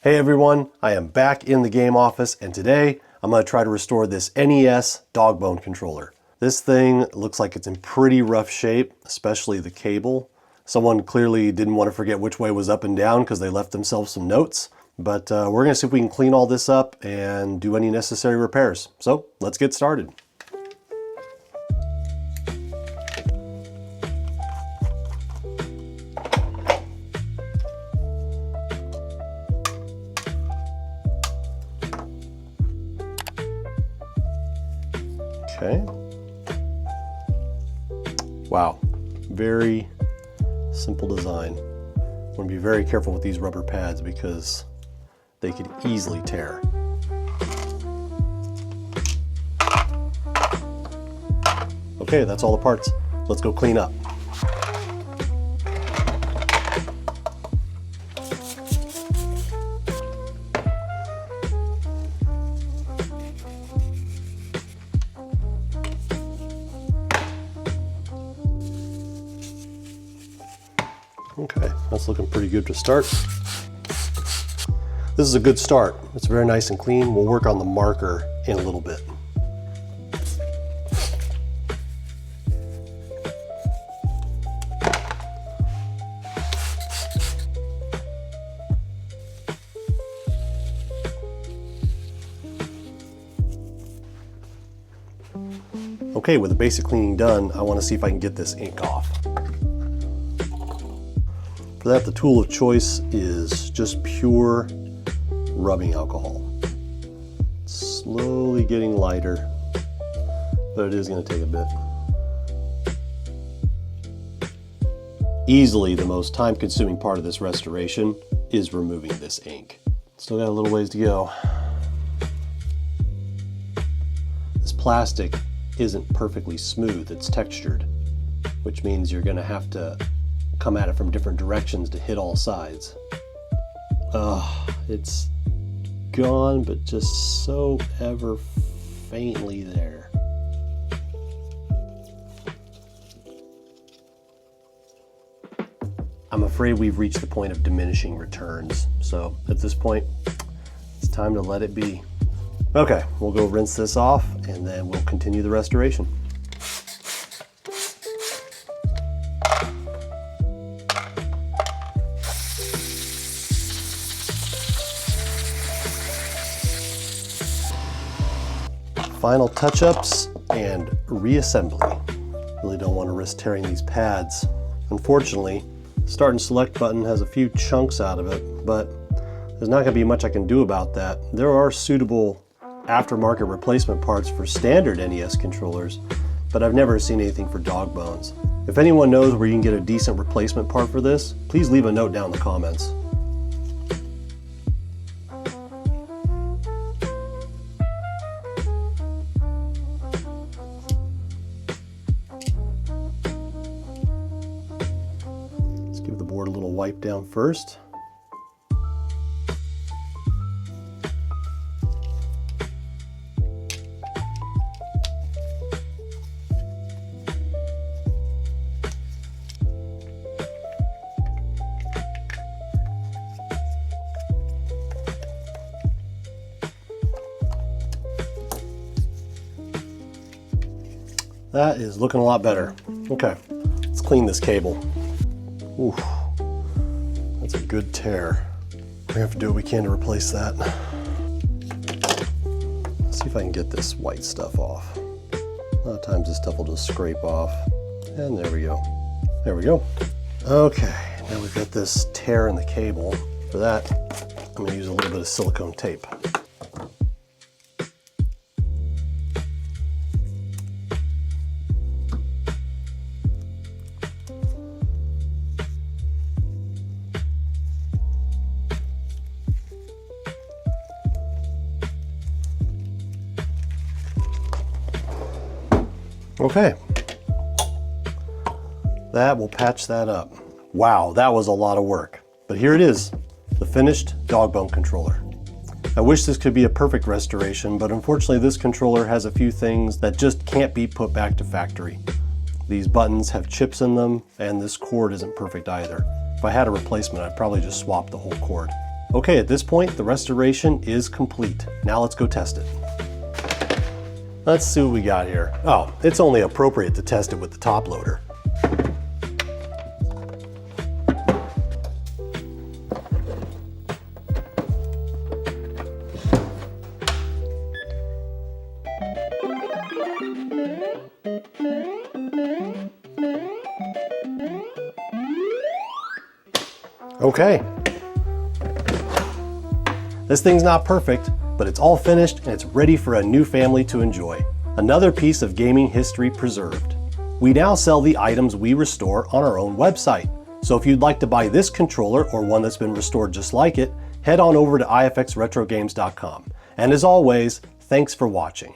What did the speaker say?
Hey everyone, I am back in the game office and today I'm going to try to restore this NES Dog Bone controller. This thing looks like it's in pretty rough shape, especially the cable. Someone clearly didn't want to forget which way was up and down because they left themselves some notes. But we're going to see if we can clean all this up and do any necessary repairs. So let's get started. Okay. Wow, very simple design. I'm going to be very careful with these rubber pads because they could easily tear. Okay, that's all the parts. Let's go clean up. Okay, that's looking pretty good to start. This is a good start. It's very nice and clean. We'll work on the marker in a little bit. Okay, with the basic cleaning done, I want to see if I can get this ink off. For that, the tool of choice is just pure rubbing alcohol. It's slowly getting lighter, but it is going to take a bit. Easily the most time-consuming part of this restoration is removing this ink. Still got a little ways to go. This plastic isn't perfectly smooth, it's textured, which means you're going to have to come at it from different directions to hit all sides. It's gone, but just so ever faintly there. I'm afraid we've reached the point of diminishing returns, so at this point, it's time to let it be. Okay, we'll go rinse this off and then we'll continue the restoration. Final touch-ups and reassembly. Really don't want to risk tearing these pads. Unfortunately, the Start and Select button has a few chunks out of it, but there's not going to be much I can do about that. There are suitable aftermarket replacement parts for standard NES controllers, but I've never seen anything for dog bones. If anyone knows where you can get a decent replacement part for this, please leave a note down in the comments. Let's give the board a little wipe down first. That is looking a lot better. Okay, let's clean this cable. Ooh, that's a good tear. We're gonna have to do what we can to replace that. Let's see if I can get this white stuff off. A lot of times this stuff will just scrape off. And there we go. There we go. Okay, now we've got this tear in the cable. For that, I'm gonna use a little bit of silicone tape. Okay, that will patch that up. Wow, that was a lot of work. But here it is, the finished Dog Bone controller. I wish this could be a perfect restoration, but unfortunately this controller has a few things that just can't be put back to factory. These buttons have chips in them, and this cord isn't perfect either. If I had a replacement, I'd probably just swap the whole cord. Okay, at this point, the restoration is complete. Now let's go test it. Let's see what we got here. Oh, it's only appropriate to test it with the top loader. Okay. This thing's not perfect, but it's all finished and it's ready for a new family to enjoy. Another piece of gaming history preserved. We now sell the items we restore on our own website. So if you'd like to buy this controller or one that's been restored just like it, head on over to ifxretrogames.com. And as always, thanks for watching.